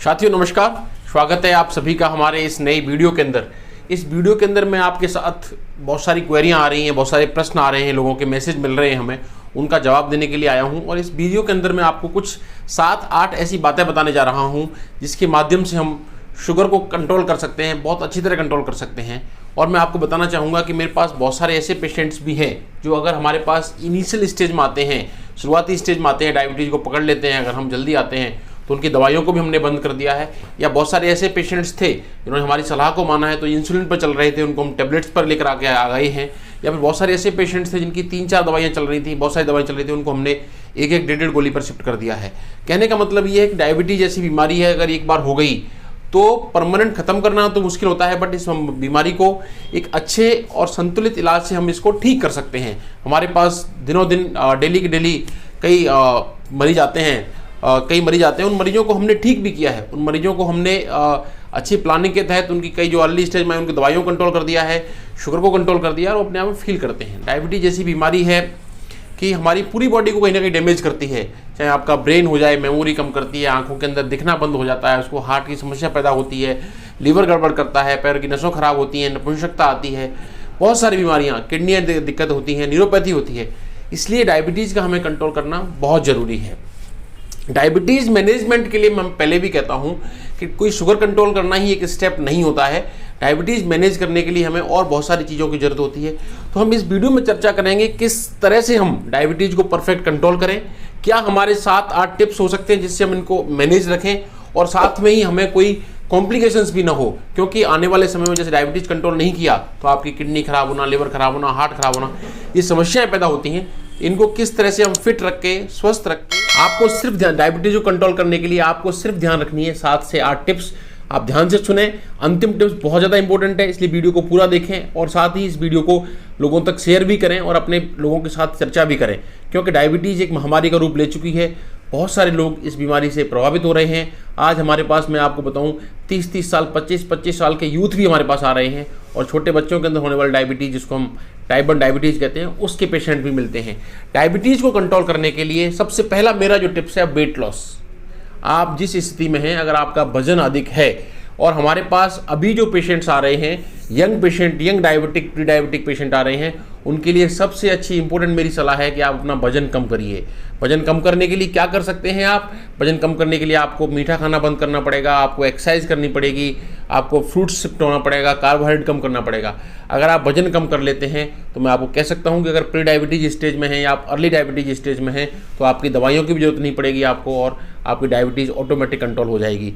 साथियों नमस्कार, स्वागत है आप सभी का हमारे इस नई वीडियो के अंदर। इस वीडियो के अंदर मैं आपके साथ बहुत सारी क्वेरियां आ रही हैं, बहुत सारे प्रश्न आ रहे हैं, लोगों के मैसेज मिल रहे हैं हमें, उनका जवाब देने के लिए आया हूं। और इस वीडियो के अंदर मैं आपको कुछ 7-8 ऐसी बातें बताने जा रहा हूं जिसके माध्यम से हम शुगर को कंट्रोल कर सकते हैं, बहुत अच्छी तरह कंट्रोल कर सकते हैं। और मैं आपको बताना चाहूँगा कि मेरे पास बहुत सारे ऐसे पेशेंट्स भी हैं जो अगर हमारे पास इनिशियल स्टेज में आते हैं, शुरुआती स्टेज में आते हैं, डायबिटीज़ को पकड़ लेते हैं, अगर हम जल्दी आते हैं तो उनकी दवाइयों को भी हमने बंद कर दिया है। या बहुत सारे ऐसे पेशेंट्स थे जिन्होंने हमारी सलाह को माना है, तो इंसुलिन पर चल रहे थे, उनको हम टेबलेट्स पर लेकर आके आ गए हैं। या फिर बहुत सारे ऐसे पेशेंट्स थे जिनकी 3-4 दवाइयाँ चल रही थी, बहुत सारी दवाएं चल रही थी, उनको हमने एक 1.5 गोली पर शिफ्ट कर दिया है। कहने का मतलब ये है कि डायबिटीज़ जैसी बीमारी है, अगर एक बार हो गई तो परमानेंट ख़त्म करना तो मुश्किल होता है, बट इस बीमारी को एक अच्छे और संतुलित इलाज से हम इसको ठीक कर सकते हैं। हमारे पास दिनों दिन डेली के डेली कई मरीज आते हैं, उन मरीजों को हमने ठीक भी किया है। उन मरीजों को हमने अच्छी प्लानिंग के तहत उनकी कई जो अर्ली स्टेज में उनकी दवाइयों को कंट्रोल कर दिया है, शुगर को कंट्रोल कर दिया और वो अपने आप में फील करते हैं। डायबिटीज़ जैसी बीमारी है कि हमारी पूरी बॉडी को कहीं ना कहीं डैमेज करती है, चाहे आपका ब्रेन हो जाए, मेमोरी कम करती है, आंखों के अंदर दिखना बंद हो जाता है, उसको हार्ट की समस्या पैदा होती है, लीवर गड़बड़ करता है, पैर की नसों खराब होती हैं, नपुंसकता आती है, बहुत सारी बीमारियाँ, किडनी दिक्कत होती है, न्यूरोपैथी होती है। इसलिए डायबिटीज़ का हमें कंट्रोल करना बहुत ज़रूरी है। डायबिटीज़ मैनेजमेंट के लिए मैं पहले भी कहता हूँ कि कोई शुगर कंट्रोल करना ही एक स्टेप नहीं होता है। डायबिटीज़ मैनेज करने के लिए हमें और बहुत सारी चीज़ों की ज़रूरत होती है। तो हम इस वीडियो में चर्चा करेंगे किस तरह से हम डायबिटीज़ को परफेक्ट कंट्रोल करें, क्या हमारे 7-8 टिप्स हो सकते हैं जिससे हम इनको मैनेज रखें और साथ में ही हमें कोई कॉम्प्लिकेशंस भी ना हो। क्योंकि आने वाले समय में जैसे डायबिटीज़ कंट्रोल नहीं किया तो आपकी किडनी खराब होना, लिवर खराब होना, हार्ट खराब होना, ये समस्याएं पैदा होती हैं। इनको किस तरह से हम फिट रख के, स्वस्थ रख के, आपको सिर्फ डायबिटीज़ को कंट्रोल करने के लिए आपको सिर्फ ध्यान रखनी है 7 से 8 टिप्स। आप ध्यान से सुने, अंतिम टिप्स बहुत ज़्यादा इंपॉर्टेंट है, इसलिए वीडियो को पूरा देखें और साथ ही इस वीडियो को लोगों तक शेयर भी करें और अपने लोगों के साथ चर्चा भी करें। क्योंकि डायबिटीज़ एक महामारी का रूप ले चुकी है, बहुत सारे लोग इस बीमारी से प्रभावित हो रहे हैं। आज हमारे पास मैं आपको बताऊं 30-30 साल, 25-25 साल के यूथ भी हमारे पास आ रहे हैं और छोटे बच्चों के अंदर होने वाली डायबिटीज़, जिसको हम टाइप 1 डायबिटीज़ कहते हैं, उसके पेशेंट भी मिलते हैं। डायबिटीज़ को कंट्रोल करने के लिए सबसे पहला मेरा जो टिप्स है वेट लॉस। आप जिस स्थिति में हैं, अगर आपका वजन अधिक है, और हमारे पास अभी जो पेशेंट्स आ रहे हैं, young patient, young diabetic, pre diabetic patient आ रहे हैं, उनके लिए सबसे अच्छी इंपॉर्टेंट मेरी सलाह है कि आप अपना वजन कम करिए। वजन कम करने के लिए क्या कर सकते हैं आप? वजन कम करने के लिए आपको मीठा खाना बंद करना पड़ेगा, आपको एक्सरसाइज करनी पड़ेगी, आपको फ्रूट्स शिफ्ट होना पड़ेगा, कार्बोहाइड्रेट कम करना पड़ेगा। अगर आप वजन कम कर लेते हैं तो मैं आपको कह सकता हूं कि अगर प्री डायबिटीज स्टेज में हैं या आप अर्ली डायबिटीज स्टेज में हैं तो आपकी दवाइयों की भी जरूरत नहीं पड़ेगी आपको, और आपकी डायबिटीज़ ऑटोमेटिक कंट्रोल हो जाएगी।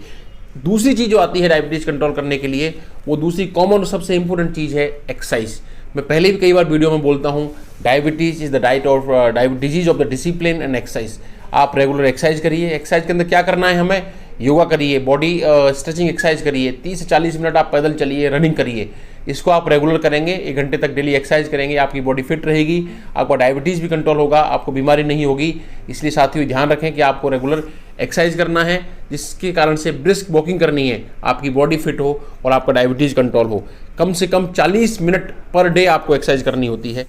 दूसरी चीज़ जो आती है डायबिटीज़ कंट्रोल करने के लिए, वो दूसरी कॉमन और सबसे इंपॉर्टेंट चीज़ है एक्सरसाइज। मैं पहले भी कई बार वीडियो में बोलता हूँ, diabetes is the disease of the discipline and exercise. आप रेगुलर एक्सरसाइज करिए। एक्सरसाइज के अंदर क्या करना है हमें? योगा करिए, बॉडी स्ट्रेचिंग एक्सरसाइज करिए, 30 से 40 मिनट आप पैदल चलिए, रनिंग करिए। इसको आप रेगुलर करेंगे, 1 घंटे तक डेली एक्सरसाइज करेंगे, आपकी बॉडी फिट रहेगी, आपका डायबिटीज़ भी कंट्रोल होगा, आपको बीमारी नहीं होगी। इसलिए साथियों ध्यान रखें कि आपको रेगुलर एक्सरसाइज करना है, जिसके कारण से ब्रिस्क वॉकिंग करनी है, आपकी बॉडी फिट हो और आपका डायबिटीज़ कंट्रोल हो। कम से कम 40 मिनट पर डे आपको एक्सरसाइज करनी होती है।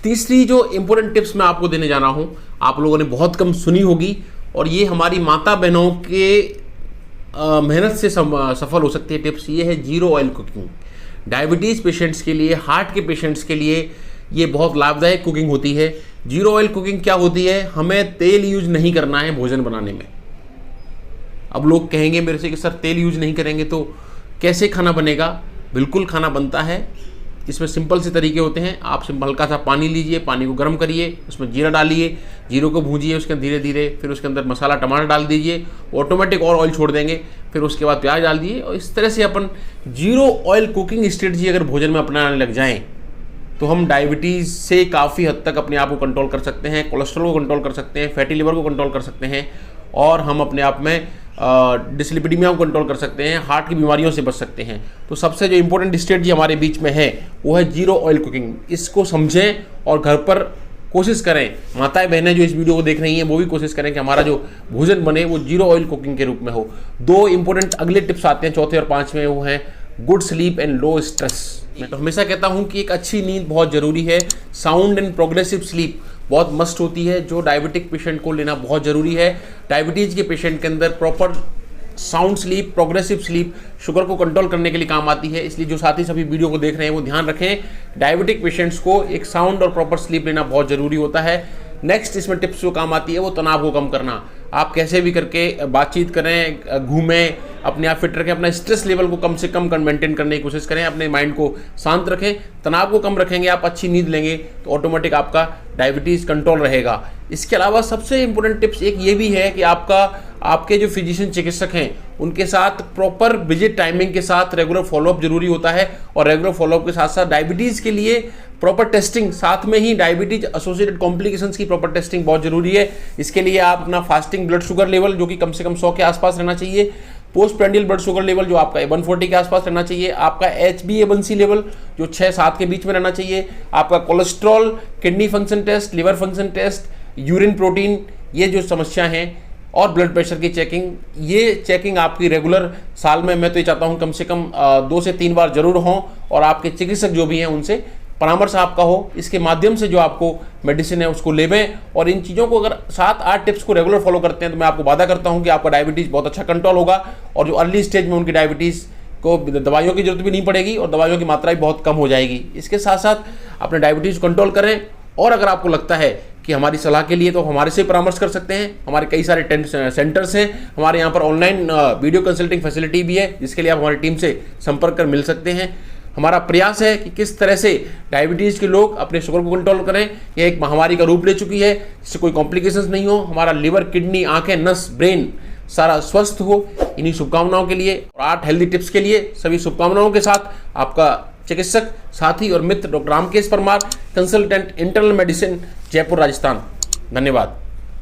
तीसरी जो इंपॉर्टेंट टिप्स मैं आपको देने जा रहा हूँ, आप लोगों ने बहुत कम सुनी होगी और ये हमारी माता बहनों के मेहनत से सफल हो सकती है टिप्स। ये है zero oil cooking. Diabetes patients के लिए, हार्ट के पेशेंट्स के लिए ये बहुत लाभदायक कुकिंग होती है। जीरो ऑयल कुकिंग क्या होती है? हमें तेल यूज नहीं करना है भोजन बनाने में। अब लोग कहेंगे मेरे से कि सर तेल यूज नहीं करेंगे तो कैसे खाना बनेगा? बिल्कुल खाना बनता है। इसमें सिंपल से तरीके होते हैं। आप सिंपल हल्का सा पानी लीजिए, पानी को गर्म करिए, उसमें जीरा डालिए, जीरो को भूंजिए, उसके धीरे धीरे फिर उसके अंदर मसाला टमाटर डाल दीजिए, ऑटोमेटिक और ऑयल छोड़ देंगे, फिर उसके बाद प्याज डाल दिए। और इस तरह से अपन जीरो ऑयल कुकिंग स्ट्रेटजी अगर भोजन में अपनाने लग जाएँ तो हम डायबिटीज़ से काफ़ी हद तक अपने आप को कंट्रोल कर सकते हैं, कोलेस्ट्रॉल को कंट्रोल कर सकते हैं, फैटी लिवर को कंट्रोल कर सकते हैं और हम अपने आप में डिसलिपिडीमिया को कंट्रोल कर सकते हैं, हार्ट की बीमारियों से बच सकते हैं। तो सबसे जो इंपॉर्टेंट स्ट्रेटजी हमारे बीच में है वो है जीरो ऑयल कुकिंग। इसको समझें और घर पर कोशिश करें। माताएं बहनें जो इस वीडियो को देख रही हैं वो भी कोशिश करें कि हमारा जो भोजन बने वो जीरो ऑयल कुकिंग के रूप में हो। 2 इंपॉर्टेंट अगले टिप्स आते हैं, चौथे और 5वें, वो हैं good sleep and low stress. मैं तो हमेशा कहता हूं कि एक अच्छी नींद बहुत ज़रूरी है। साउंड एंड प्रोग्रेसिव स्लीप बहुत मस्ट होती है, जो डायबिटिक पेशेंट को लेना बहुत ज़रूरी है। डायबिटीज़ के पेशेंट के अंदर proper sound sleep, progressive sleep sugar को कंट्रोल करने के लिए काम आती है। इसलिए जो साथी सभी वीडियो को देख रहे हैं वो ध्यान रखें, डायबिटिक पेशेंट्स को एक साउंड और प्रॉपर स्लीप लेना बहुत ज़रूरी होता है। नेक्स्ट इसमें टिप्स जो काम आती है वो तनाव को कम करना। आप कैसे भी करके बातचीत करें, घूमें, अपने आप फिट रखें, अपना स्ट्रेस लेवल को कम से कम मेंटेन करने की कोशिश करें, अपने माइंड को शांत रखें। तनाव को कम रखेंगे आप, अच्छी नींद लेंगे तो ऑटोमेटिक आपका डायबिटीज़ कंट्रोल रहेगा। इसके अलावा सबसे इंपॉर्टेंट टिप्स एक ये भी है कि आपके जो फिजिशियन चिकित्सक हैं उनके साथ प्रॉपर विजिट टाइमिंग के साथ रेगुलर फॉलोअप जरूरी होता है, और रेगुलर फॉलोअप के साथ साथ डायबिटीज़ के लिए प्रॉपर टेस्टिंग, साथ में ही डायबिटीज एसोसिएटेड कॉम्प्लिकेशंस की प्रॉपर टेस्टिंग बहुत जरूरी है। इसके लिए आप अपना फास्टिंग ब्लड शुगर लेवल जो कि कम से कम 100 के आसपास रहना चाहिए, post prandial blood sugar level जो आपका 140 के आसपास रहना चाहिए, आपका HbA1c लेवल जो 6-7 के बीच में रहना चाहिए, आपका cholesterol, kidney function test, liver function test, urine protein, ये जो समस्या हैं, और ब्लड प्रेशर की चेकिंग, ये चेकिंग आपकी रेगुलर साल में मैं तो ये चाहता हूँ कम से कम 2 से 3 बार जरूर हों, और आपके चिकित्सक जो भी हैं उनसे परामर्श आपका हो। इसके माध्यम से जो आपको मेडिसिन है उसको लेवें, और इन चीज़ों को अगर 7-8 टिप्स को रेगुलर फॉलो करते हैं तो मैं आपको वादा करता हूं कि आपका डायबिटीज़ बहुत अच्छा कंट्रोल होगा, और जो अर्ली स्टेज में उनकी डायबिटीज़ को दवाइयों की जरूरत भी नहीं पड़ेगी और दवाइयों की मात्रा भी बहुत कम हो जाएगी। इसके साथ साथ अपने डायबिटीज़ कंट्रोल करें, और अगर आपको लगता है कि हमारी सलाह के लिए तो हमारे से परामर्श कर सकते हैं। हमारे कई सारे सेंटर्स हैं, हमारे यहाँ पर ऑनलाइन वीडियो कंसल्टिंग फैसिलिटी भी है, जिसके लिए आप हमारी टीम से संपर्क कर मिल सकते हैं। हमारा प्रयास है कि किस तरह से डायबिटीज़ के लोग अपने शुगर को कंट्रोल करें। यह एक महामारी का रूप ले चुकी है, जिससे कोई कॉम्प्लिकेशंस नहीं हो, हमारा लिवर, किडनी, आंखें, नस, ब्रेन सारा स्वस्थ हो। इन्हीं शुभकामनाओं के लिए और 8 हेल्दी टिप्स के लिए सभी शुभकामनाओं के साथ आपका चिकित्सक साथी और मित्र doctor Ramkesh Parmar, consultant internal medicine, Jaipur, Rajasthan. धन्यवाद।